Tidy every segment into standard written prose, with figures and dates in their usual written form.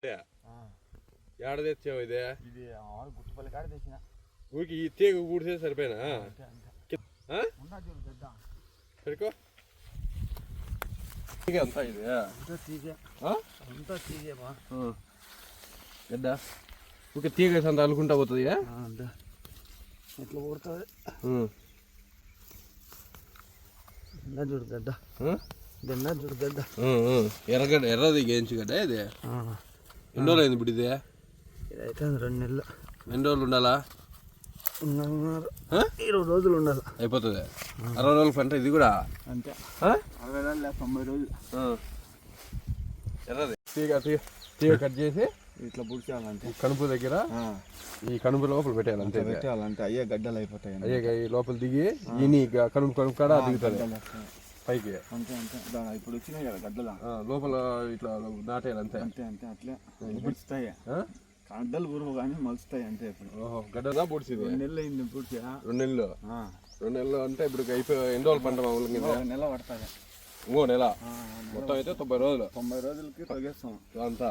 ఏడ తెచ్చావు ఇదే? ఇది గుట్టుపల్లి కాడ తెచ్చిన. ఊరికి ఈ తీగ కూడితే సరిపోయినా? సరికో తీగ అంతా ఇది అంతా తీగే గడ్డ ఊరికి తీగ అంత అనుకుంటా పోతుంది ఎట్లా కొడుతుంది చూడు గడ్డ చూడు గడ్డ ఎర్రగడ్డ ఎర్రది గేయించు గడ్డ ఇది ఎన్ని రోజులు అయింది ఇప్పుడు ఇది? ఇదైతే 2 నెలలు. ఎన్ని రోజులు ఉండాలా? 20 రోజులు ఉండాలి. అయిపోతుంది 60 రోజుల పంట ఇది కూడా అంతే. 60 రోజులు 90 రోజులు. ఎర్రది తీగ తీగ కట్ చేసి ఇట్లా పుడిచేయాలంటే కనుపు దగ్గర ఈ కనుపు లోపల పెట్టేయాలి అంతే. పెట్టేయాలంటే అయ్యే గడ్డలు అయిపోతాయి. అయ్యే ఈ లోపల దిగి ఈయన కనుపు కనుపు కాడ దిగుతుంది పైకి. అంతే అంతే. ఇప్పుడు వచ్చినాయి కదా గడ్డలు లోపల ఇట్లా నాటేయాలి అంతే. అంతే అంతే అట్లే పుడుస్తాయి. గడ్డలు ఊరువు కానీ మలుస్తాయి అంతే. ఇప్పుడు ఓహో గడ్డదా పొడిచింది? 2 నెలలు అయింది పూడ్చి. 2 నెలలు? 2 నెలలు అంటే ఇప్పుడు అయిపోయి ఎన్ని రోజులు పంట మామూలుగా? 1 నెల పడుతుంది. ఇంకో నెల మొత్తం అయితే 90 రోజులు. 90 రోజులకి తొలగిస్తాం అంతా.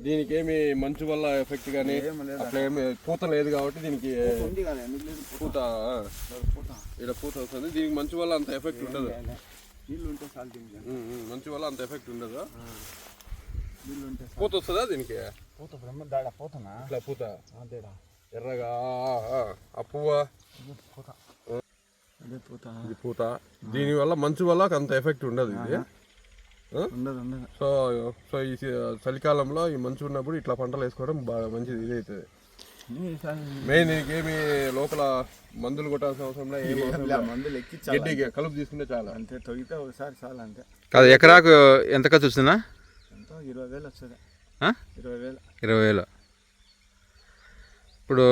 దీనికి ఏమి మంచు వల్ల ఎఫెక్ట్ కానీ అట్లా ఏమి పూత లేదు కాబట్టి దీనికి పూత ఇక్కడ పూత వస్తుంది. దీనికి మంచు వల్ల అంత ఎఫెక్ట్ ఉండదు. నీళ్ళు ఉంటే మంచు వల్ల అంత ఎఫెక్ట్ ఉండదు. నీళ్ళు ఉంటే పూత వస్తుందా దీనికి? పూత బ్రహ్మదాడ పూతనా? ఇట్లా పూత అదేడా ఎర్రగా ఆ పువ్వ పూత. అదే పూత. ఇది పూత. దీనివల్ల మంచు వల్ల అంత ఎఫెక్ట్ ఉండదు ఇది. ఉండదు ఉండదు. సో ఈ చలికాలంలో ఈ మంచు ఉన్నప్పుడు ఇట్లా పంటలు వేసుకోవడం బాగా మంచిది. ఇది అవుతుంది మెయిన్. దీనికి ఏమి లోపల మందులు కొట్టాల్సిన అవసరం లేదు. మందులు ఎక్కి గడ్డి కలుపు తీసుకుంటే చాలా. అంతే. తొగితే ఒకసారి చాలా అంతే. కాదు ఎకరాకు ఎంత ఖర్చు వస్తుందా? ఎంతో 20,000 వస్తుంది. 20,000. 20,000. ఇప్పుడు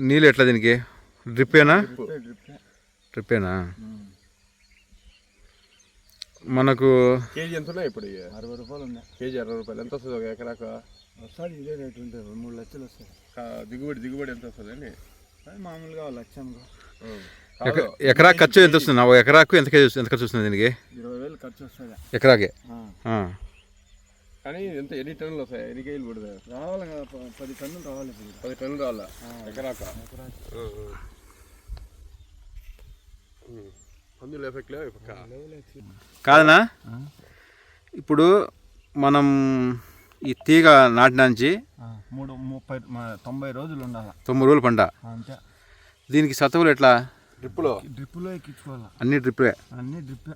నీళ్ళు ఎట్లా దీనికి? డ్రిప్పేనా? డ్రిప్పేనా? మనకు కేజీ ఎంత ఉన్నాయి ఇప్పుడు? 60 రూపాయలు ఉన్నాయి. కేజీ 60 రూపాయలు. ఎంత వస్తుంది ఒక ఎకరాకు? వస్తుంది ఇదే రేటు ఉంటుంది. 3 లక్షలు వస్తుంది. దిగుబడి ఎంత వస్తుంది అండి? మామూలుగా 1 లక్ష. ఎకరాకు ఖర్చు ఎంత వస్తుంది? ఒక ఎకరాకు ఎంత ఖర్చు వస్తుంది దీనికి? 20,000 ఖర్చు వస్తుంది ఎకరాకి. కానీ ఎంత ఎన్ని టన్నులు వస్తాయి? ఎన్ని కేజీలు పడుతుంది? రావాలి కదా 10 టన్నులు రావాలి. 10 టన్నులు రావాలా ఎకరాక? మందులు ఎఫెక్ట్ లేవు కాదనా? ఇప్పుడు మనం ఈ తీగ నాటినాంచి 90 రోజులు ఉండాలి. 90 రోజులు పంట. అంతే. దీనికి సతువులు ఎట్లా? డ్రిప్పులో ఎక్కించుకోవాలి. అన్ని డ్రిప్పే? అన్ని డ్రిప్పే.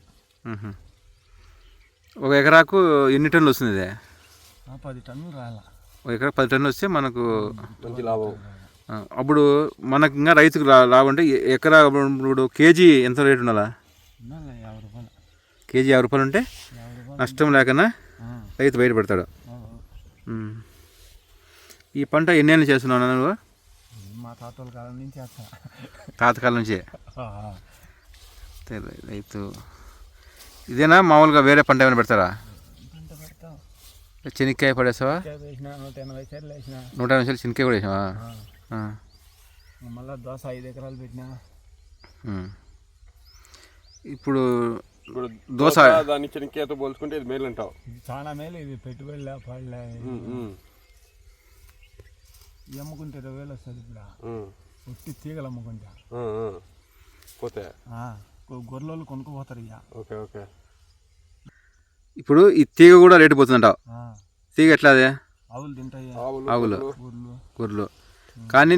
ఒక ఎకరాకు ఎన్ని టన్నులు వస్తుంది ఇది? 10 టన్నులు రాయాలి. ఒక ఎకరా 10 టన్నులు వస్తే మనకు మంచి లాభం. అప్పుడు మనకు ఇంకా రైతుకు లాభం. ఎకరా ఇప్పుడు కేజీ ఎంత రేటు ఉండాలా? 50 రూపాయలు. కేజీ 50 రూపాయలు ఉంటే నష్టం లేకన్నా రైతు బయటపడతాడు. ఈ పంట ఎన్నేళ్ళు చేస్తున్నావు నువ్వు? మా తాతల కాలం నుంచి చేస్తా. తాతకాలం నుంచే రైతు. ఇదేనా మామూలుగా వేరే పంట ఏమైనా పెడతారా? చెనిక్కాయ పడేసావా? 180 సార్లు వేసిన. 180 సార్లు చెనిక్కాయ కూడా వేసావా? మళ్ళీ దోశ 5 ఎకరాలు పెట్టినా. ఇప్పుడు దోశ దాన్ని చెనిక్కాయతో పోల్చుకుంటే ఇది మేలు అంటావు? చాలా మేలు. ఇది పెట్టుబడిలే పడలే. అమ్ముకుంటే 20,000 వస్తుంది. ఇప్పుడు ఒట్టి తీగలు అమ్ముకుంటా పోతే గొర్రెలు కొనుక్కోపోతారు. ఇక ఓకే ఓకే. ఇప్పుడు ఈ తీగ కూడా రేటు పోతుందంటావు? తీగ ఎట్లా? అదే ఆవులు తింటాయి. ఆవులు గొర్రెలు గొర్రెలు. కానీ